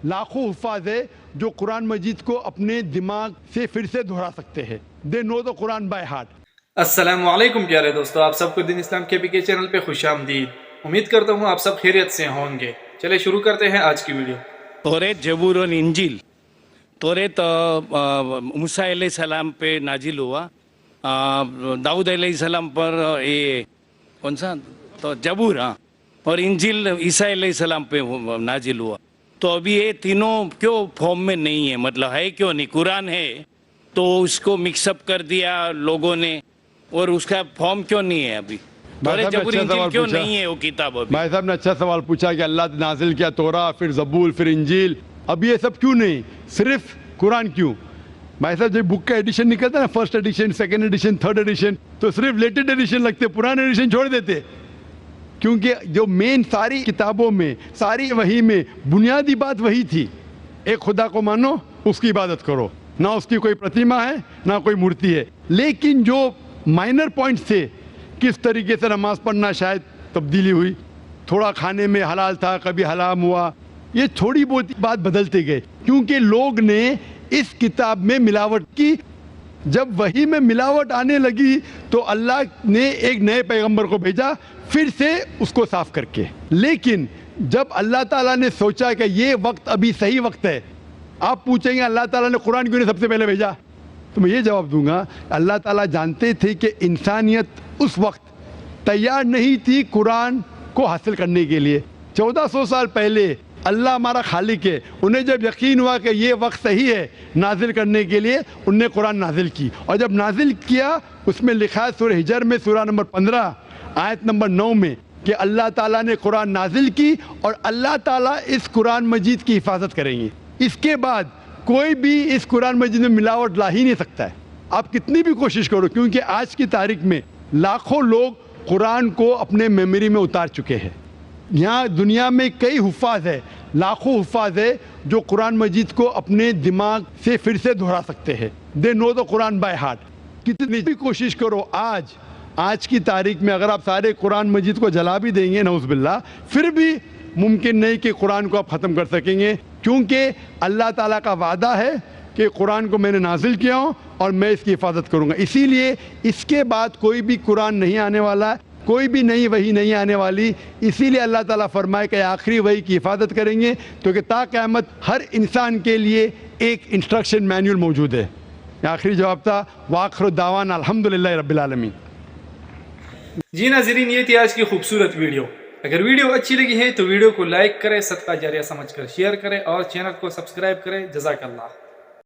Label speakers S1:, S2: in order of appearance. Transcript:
S1: لاکھوں حفاظ ہے جو قرآن مجید کو اپنے دماغ سے پھر سے دہرا سکتے ہیں. دے نو دا قرآن بائی ہارٹ.
S2: السلام علیکم پیارے دوستو، آپ سب کو دین اسلام کے پی کے چینل پہ خوش آمدید. امید کرتا ہوں آپ سب خیریت سے ہوں گے. چلے شروع کرتے ہیں آج کی ویڈیو.
S3: توریت، زبور اور انجیل. توریت موسیٰ علیہ السلام پہ نازل ہوا، داؤد علیہ السلام پر یہ کون سا تو زبور، اور انجیل عیسیٰ علیہ السلام پہ نازل ہوا. تو ابھی یہ تینوں کیوں فارم میں نہیں ہے، مطلب ہے کیوں نہیں؟ قرآن ہے تو اس کو مکس اپ کر دیا لوگوں نے، اور اس کا فارم کیوں نہیں ہے ابھی؟ زبور انجیل کیوں نہیں ہے وہ کتاب ابھی؟
S1: بھائی صاحب نے اچھا سوال پوچھا کہ اللہ نے نازل کیا تورا، پھر زبور، پھر انجیل، اب یہ سب کیوں نہیں، صرف قرآن کیوں؟ بھائی صاحب جب بک کا ایڈیشن نکلتا ہے نا، first edition, second edition, third edition, تو صرف لیٹسٹ ایڈیشن لگتے، پرانے ایڈیشن چھوڑ دیتے. کیونکہ جو مین ساری کتابوں میں، ساری وحی میں بنیادی بات وہی تھی، ایک خدا کو مانو، اس کی عبادت کرو، نہ اس کی کوئی پرتیما ہے نہ کوئی مورتی ہے. لیکن جو مائنر پوائنٹس تھے، کس طریقے سے نماز پڑھنا شاید تبدیلی ہوئی، تھوڑا کھانے میں حلال تھا، کبھی حرام ہوا، یہ تھوڑی بہت بات بدلتے گئے کیونکہ لوگ نے اس کتاب میں ملاوٹ کی. جب وحی میں ملاوٹ آنے لگی تو اللہ نے ایک نئے پیغمبر کو بھیجا پھر سے اس کو صاف کر کے. لیکن جب اللہ تعالیٰ نے سوچا کہ یہ وقت ابھی صحیح وقت ہے، آپ پوچھیں گے اللہ تعالیٰ نے قرآن کیوں نہیں سب سے پہلے بھیجا؟ تو میں یہ جواب دوں گا، اللہ تعالیٰ جانتے تھے کہ انسانیت اس وقت تیار نہیں تھی قرآن کو حاصل کرنے کے لیے. 1400 سال پہلے اللہ ہمارا خالق ہے، انہیں جب یقین ہوا کہ یہ وقت صحیح ہے نازل کرنے کے لیے، انہوں نے قرآن نازل کی. اور جب نازل کیا اس میں لکھا ہے سورہ ہجر میں سورہ نمبر 15 آیت نمبر 9 میں کہ اللہ تعالیٰ نے قرآن نازل کی اور اللہ تعالیٰ اس قرآن مجید کی حفاظت کریں گے. اس کے بعد کوئی بھی اس قرآن مجید میں ملاوٹ لا ہی نہیں سکتا ہے، آپ کتنی بھی کوشش کرو. کیونکہ آج کی تاریخ میں لاکھوں لوگ قرآن کو اپنے میموری میں اتار چکے ہیں. یہاں دنیا میں کئی حفاظ ہیں، لاکھوں حفاظ ہے جو قرآن مجید کو اپنے دماغ سے پھر سے دہرا سکتے ہیں. دے نو دا قرآن بائی ہارٹ. کتنی بھی کوشش کرو، آج کی تاریخ میں اگر آپ سارے قرآن مجید کو جلا بھی دیں گے نعوذ باللہ، پھر بھی ممکن نہیں کہ قرآن کو آپ ختم کر سکیں گے. کیونکہ اللہ تعالیٰ کا وعدہ ہے کہ قرآن کو میں نے نازل کیا ہوں اور میں اس کی حفاظت کروں گا. اسی لیے اس کے بعد کوئی بھی قرآن نہیں آنے والا ہے، کوئی بھی نئی وحی نہیں آنے والی. اسی لیے اللہ تعالیٰ فرمائے کہ آخری وحی کی حفاظت کریں گے، تو کہ تا قیامت ہر انسان کے لیے ایک انسٹرکشن مینول موجود ہے. آخری جواب تھا وآخر دعوانا الحمدللہ رب العالمین.
S2: جی ناظرین، یہ تھی آج کی خوبصورت ویڈیو. اگر ویڈیو اچھی لگی ہے تو ویڈیو کو لائک کریں، صدقہ جاریہ سمجھ کر شیئر کریں اور چینل کو سبسکرائب کریں. جزاک اللہ.